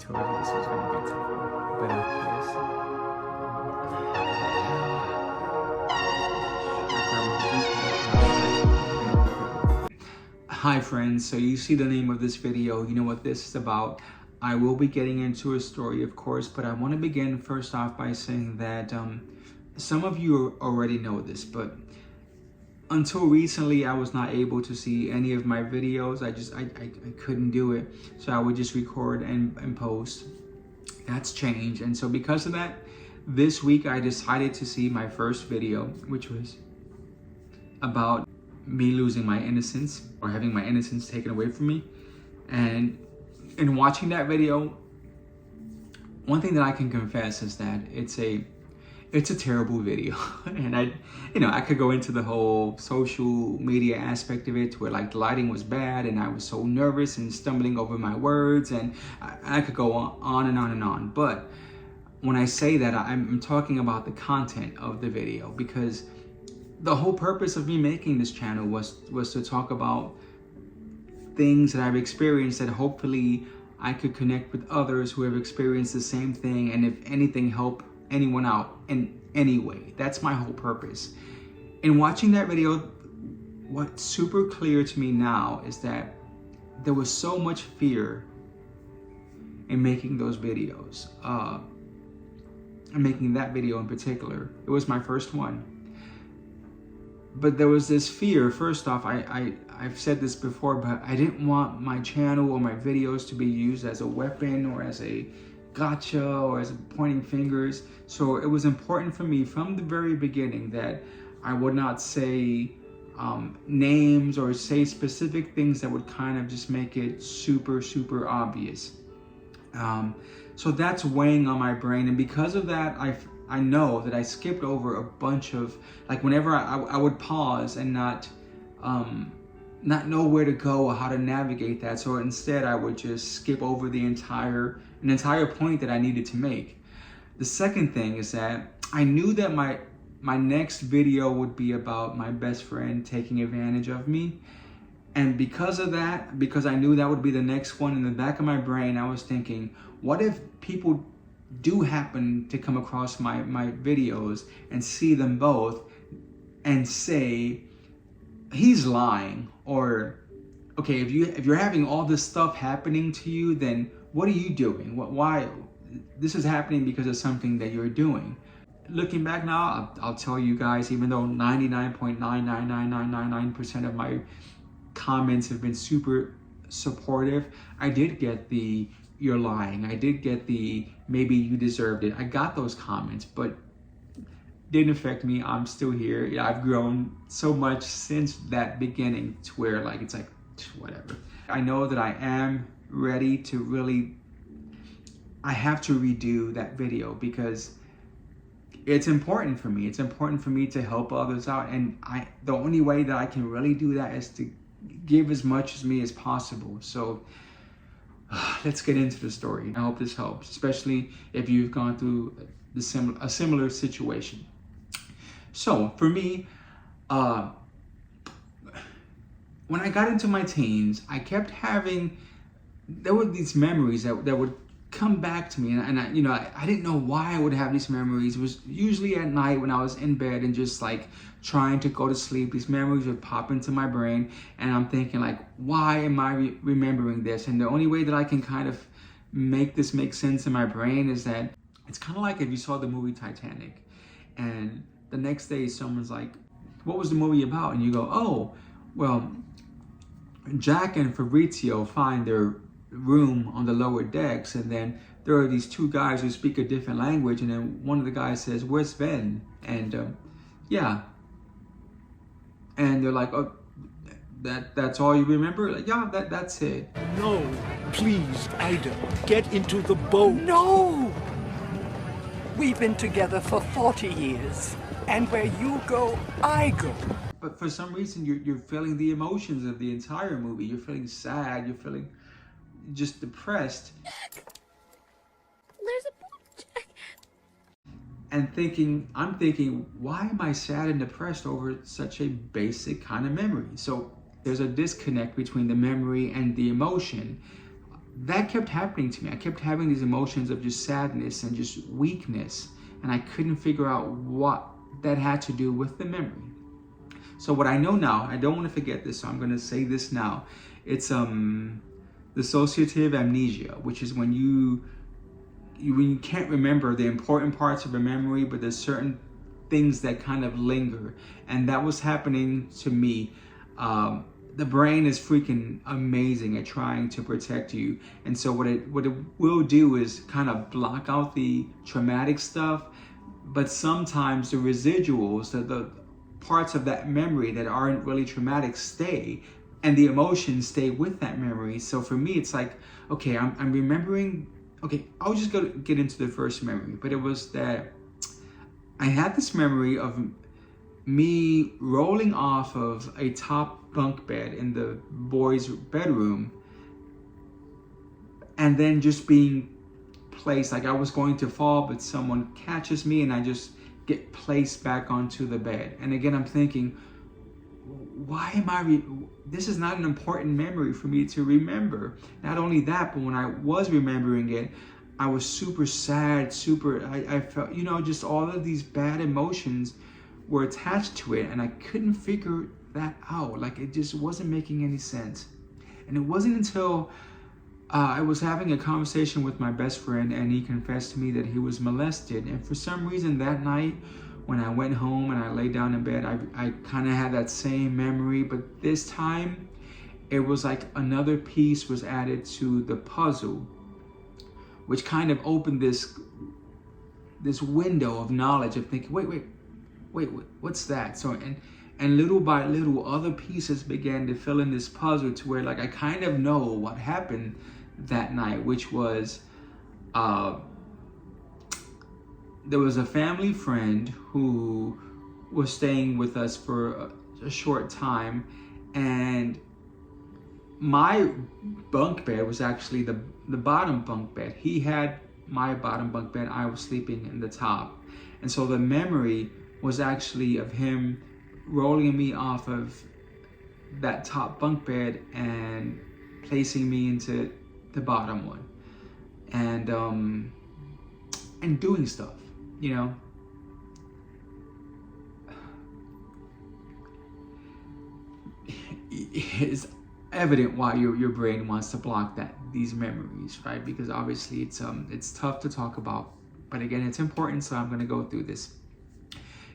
told you this was gonna be tough, but hi friends, so you see the name of this video, you know what this is about. I will be getting into a story, of course, but I want to begin first off by saying that some of you already know this, but until recently I was not able to see any of my videos. I couldn't do it, so I would just record and post. That's changed, and so because of that, this week I decided to see my first video, which was about me losing my innocence, or having my innocence taken away from me. And in watching that video, one thing that I can confess is that it's a terrible video. And I could go into the whole social media aspect of it, where like the lighting was bad and I was so nervous and stumbling over my words, and I could go on and on and on. But when I say that, I'm talking about the content of the video, because the whole purpose of me making this channel was to talk about things that I've experienced, that hopefully I could connect with others who have experienced the same thing, and if anything, help anyone out in any way. That's my whole purpose. In watching that video, what's super clear to me now is that there was so much fear in making those videos, and making that video in particular. It was my first one. But there was this fear. First off, I've said this before, but I didn't want my channel or my videos to be used as a weapon or as a gotcha or as pointing fingers. So it was important for me from the very beginning that I would not say names or say specific things that would kind of just make it super obvious. So that's weighing on my brain, and because of that, I know that I skipped over a bunch of, like, whenever I would pause and not know where to go or how to navigate that. So instead I would just skip over an entire point that I needed to make. The second thing is that I knew that my next video would be about my best friend taking advantage of me. And because of that, because I knew that would be the next one, in the back of my brain, I was thinking, what if people do happen to come across my videos and see them both and say, he's lying, or okay, if you're having all this stuff happening to you, then what are you doing? Why this is happening? Because of something that you're doing. Looking back now, I'll tell you guys, even though 99.99999% of my comments have been super supportive, I did get the "you're lying," I did get the "maybe you deserved it." I got those comments, but didn't affect me. I'm still here. Yeah, I've grown so much since that beginning to where like it's like whatever. I know that I am ready to really, I have to redo that video because it's important for me. It's important for me to help others out, and the only way that I can really do that is to give as much as me as possible. So let's get into the story. I hope this helps, especially if you've gone through a similar situation. So for me, when I got into my teens, I kept having, there were these memories that would come back to me, and I didn't know why I would have these memories. It was usually at night when I was in bed and just like trying to go to sleep. These memories would pop into my brain, and I'm thinking like, why am I remembering this? And the only way that I can kind of make this make sense in my brain is that it's kind of like if you saw the movie Titanic, and the next day someone's like, what was the movie about? And you go, oh, well, Jack and Fabrizio find their room on the lower decks, and then there are these two guys who speak a different language, and then one of the guys says, where's Sven? And yeah, and they're like, oh, that's all you remember? Like, yeah, that's it. No, please, Ida, get into the boat. No! We've been together for 40 years, and where you go, I go. But for some reason, you're feeling the emotions of the entire movie. You're feeling sad, you're feeling just depressed. There's a boat, Jack. And I'm thinking, why am I sad and depressed over such a basic kind of memory? So there's a disconnect between the memory and the emotion. that kept happening to me. I kept having these emotions of just sadness and just weakness, and I couldn't figure out what that had to do with the memory. So what I know now, I don't want to forget this, so I'm going to say this now. It's dissociative amnesia, which is when you can't remember the important parts of a memory, but there's certain things that kind of linger, and that was happening to me. The brain is freaking amazing at trying to protect you, and so what it will do is kind of block out the traumatic stuff, but sometimes the residuals, the parts of that memory that aren't really traumatic stay, and the emotions stay with that memory. So for me, it's like, okay, I'm remembering. Okay, I'll just get into the first memory, but it was that I had this memory of me rolling off of a top bunk bed in the boys' bedroom, and then just being placed, like I was going to fall, but someone catches me and I just get placed back onto the bed. And again, I'm thinking, why am I this is not an important memory for me to remember. Not only that, but when I was remembering it, I was super sad, I felt, just all of these bad emotions were attached to it, and I couldn't figure that out. Like, it just wasn't making any sense. And it wasn't until I was having a conversation with my best friend, and he confessed to me that he was molested. And for some reason that night, when I went home and I laid down in bed, I kind of had that same memory, but this time it was like another piece was added to the puzzle, which kind of opened this window of knowledge of thinking, wait, what's that? So and little by little, other pieces began to fill in this puzzle to where, like, I kind of know what happened that night, which was there was a family friend who was staying with us for a short time, and my bunk bed was actually the bottom bunk bed. He had my bottom bunk bed. I was sleeping in the top. And so the memory was actually of him rolling me off of that top bunk bed and placing me into the bottom one. And doing stuff, It's evident why your brain wants to block these memories, right? Because obviously it's tough to talk about, but again, it's important, so I'm going to go through this.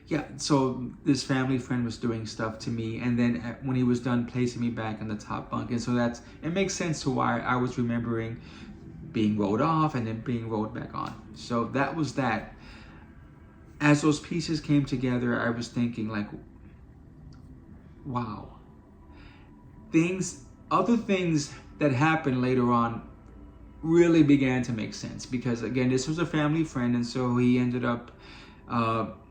Yeah, so this family friend was doing stuff to me, and then when he was done, placing me back in the top bunk. And so it makes sense to why I was remembering being rolled off and then being rolled back on. So that was that. As those pieces came together, I was thinking, like, wow. Other things that happened later on really began to make sense, because again, this was a family friend, and so he ended up,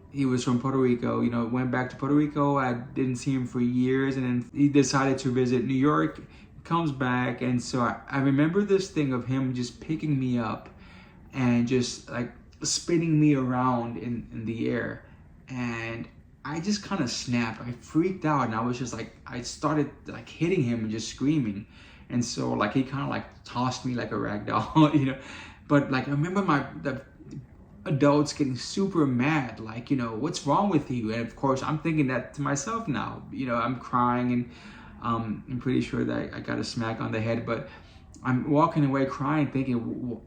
he was from Puerto Rico, went back to Puerto Rico. I didn't see him for years, and then he decided to visit New York, comes back, and so I remember this thing of him just picking me up and just like spinning me around in the air, and I just kind of snapped. I freaked out, and I was just like, I started like hitting him and just screaming. And so like he kind of like tossed me like a rag doll, But like I remember the adults getting super mad, like, what's wrong with you? And of course I'm thinking that to myself now. I'm crying, and I'm pretty sure that I got a smack on the head, but I'm walking away crying, thinking,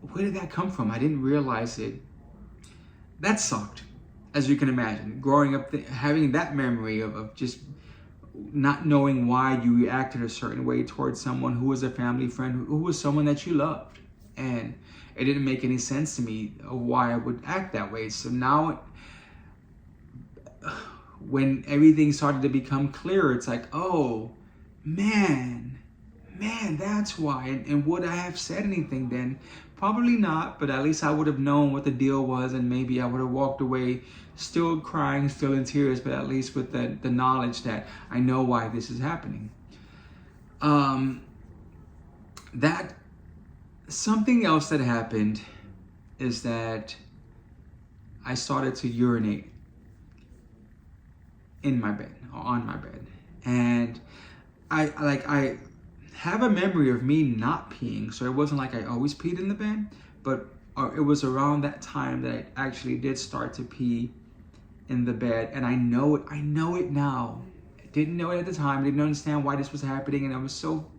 where did that come from? I didn't realize it. That sucked. As you can imagine, growing up, having that memory of just not knowing why you reacted a certain way towards someone who was a family friend, who was someone that you loved. And it didn't make any sense to me why I would act that way. So now, when everything started to become clearer, it's like, oh, man, that's why. And would I have said anything then? Probably not, but at least I would have known what the deal was, and maybe I would have walked away still crying, still in tears, but at least with the knowledge that I know why this is happening. That something else that happened is that I started to urinate in my bed, or on my bed, and I have a memory of me not peeing. So it wasn't like I always peed in the bed, but it was around that time that I actually did start to pee in the bed. And I know it now. I didn't know it at the time. I didn't understand why this was happening. And I was so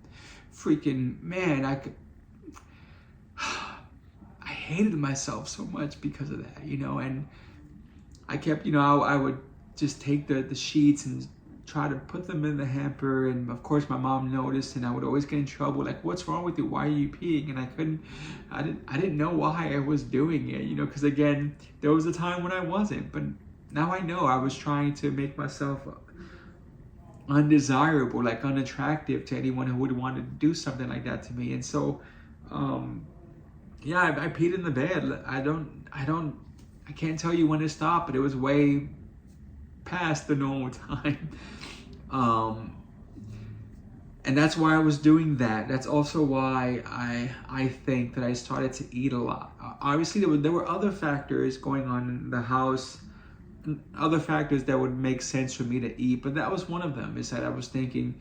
freaking, man, I hated myself so much because of that, and I kept, I would just take the sheets and try to put them in the hamper, and of course my mom noticed, and I would always get in trouble, like, what's wrong with you, why are you peeing? And I didn't know why I was doing it, because again, there was a time when I wasn't, but now I know I was trying to make myself undesirable, like unattractive to anyone who would want to do something like that to me. And so yeah, I peed in the bed. I can't tell you when it stopped, but it was way past the normal time. And that's why I was doing that. That's also why I think that I started to eat a lot. Obviously, there were other factors going on in the house, other factors that would make sense for me to eat, but that was one of them. Is that I was thinking,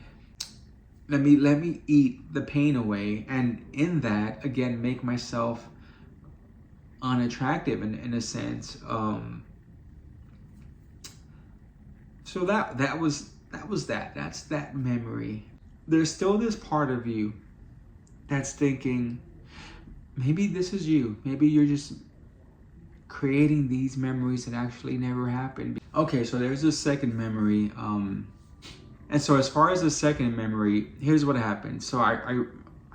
let me eat the pain away, and in that, again, make myself unattractive in a sense. So that's that memory. There's still this part of you that's thinking, maybe this is you. Maybe you're just creating these memories that actually never happened. Okay, so there's a second memory. And so as far as the second memory, here's what happened. So I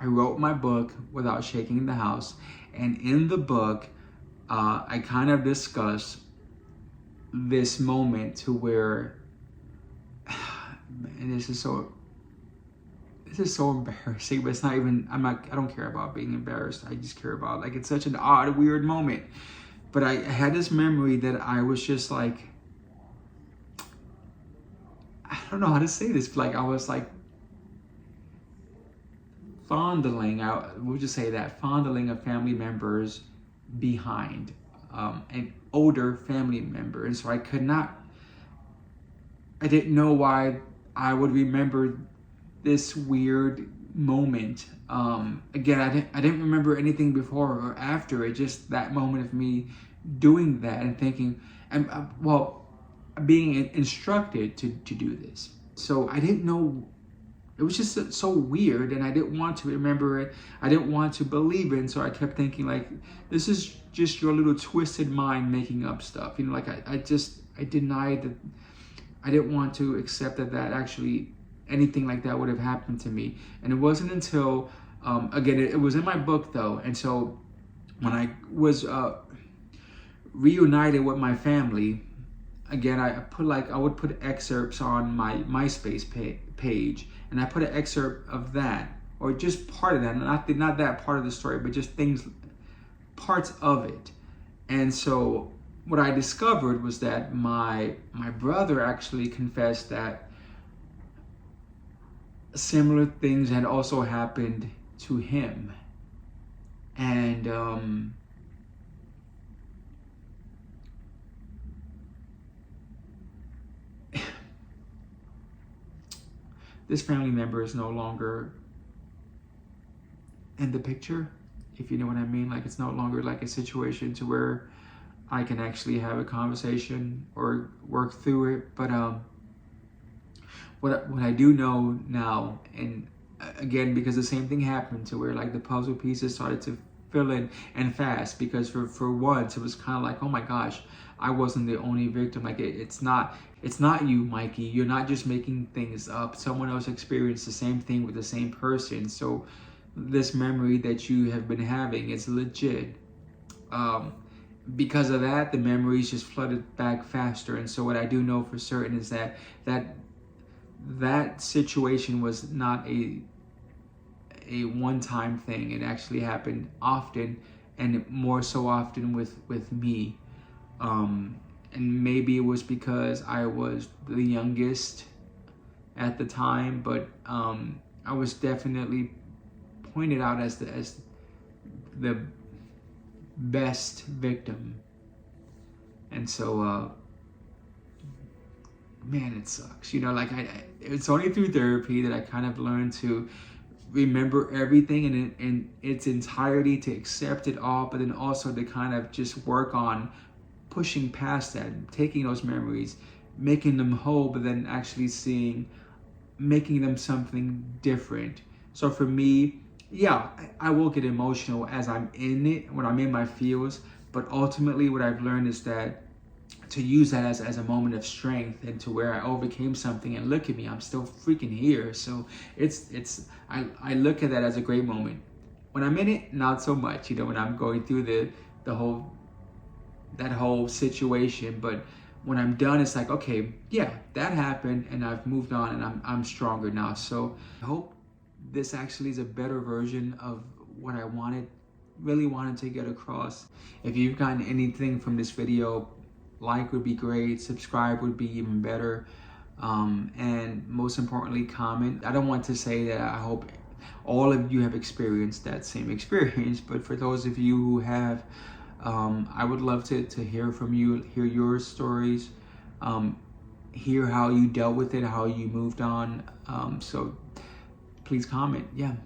wrote my book without shaking the house. And in the book, I kind of discuss this moment to where, and this is so embarrassing, but it's not even, I don't care about being embarrassed. I just care about, like, it's such an odd, weird moment. But I had this memory that I was just like, I don't know how to say this, but like I was like fondling a family member's behind, an older family member. And so I didn't know why I would remember this weird moment. Again, I didn't remember anything before or after it, just that moment of me doing that and thinking, and being instructed to do this. So I didn't know, it was just so weird, and I didn't want to remember it. I didn't want to believe it, and so I kept thinking, like, this is just your little twisted mind making up stuff. Like I denied that. I didn't want to accept that actually anything like that would have happened to me. And it wasn't until, again, it was in my book though. And so when I was reunited with my family, again, I would put excerpts on my MySpace page, and I put an excerpt of that, or just part of that, not that part of the story, but just parts of it. And so what I discovered was that my brother actually confessed that similar things had also happened to him. And this family member is no longer in the picture, if you know what I mean. Like, it's no longer like a situation to where I can actually have a conversation or work through it. But what I do know now, and again, because the same thing happened to where like the puzzle pieces started to fill in, and fast, because for once it was kind of like, oh my gosh, I wasn't the only victim. Like it's not you, Mikey. You're not just making things up. Someone else experienced the same thing with the same person. So this memory that you have been having is legit. Because of that, the memories just flooded back faster. And so what I do know for certain is that situation was not a one-time thing. It actually happened often, and more so often with me. And maybe it was because I was the youngest at the time, but I was definitely pointed out as the best victim. And so man, it sucks. Like it's only through therapy that I kind of learned to remember everything in its entirety, to accept it all, but then also to kind of just work on pushing past that, taking those memories, making them whole, but then actually making them something different. So for me, yeah, I will get emotional as I'm in it, when I'm in my feels, but ultimately what I've learned is that to use that as a moment of strength, and to where I overcame something, and look at me, I'm still freaking here. So I look at that as a great moment. When I'm in it, not so much, when I'm going through that whole situation. But when I'm done, it's like, okay, yeah, that happened, and I've moved on, and I'm stronger now. So I hope this actually is a better version of what I really wanted to get across. If you've gotten anything from this video, like would be great, subscribe would be even better, and most importantly, comment. I don't want to say that I hope all of you have experienced that same experience, but for those of you who have, I would love to hear from you, hear your stories, hear how you dealt with it, how you moved on. So please comment. Yeah.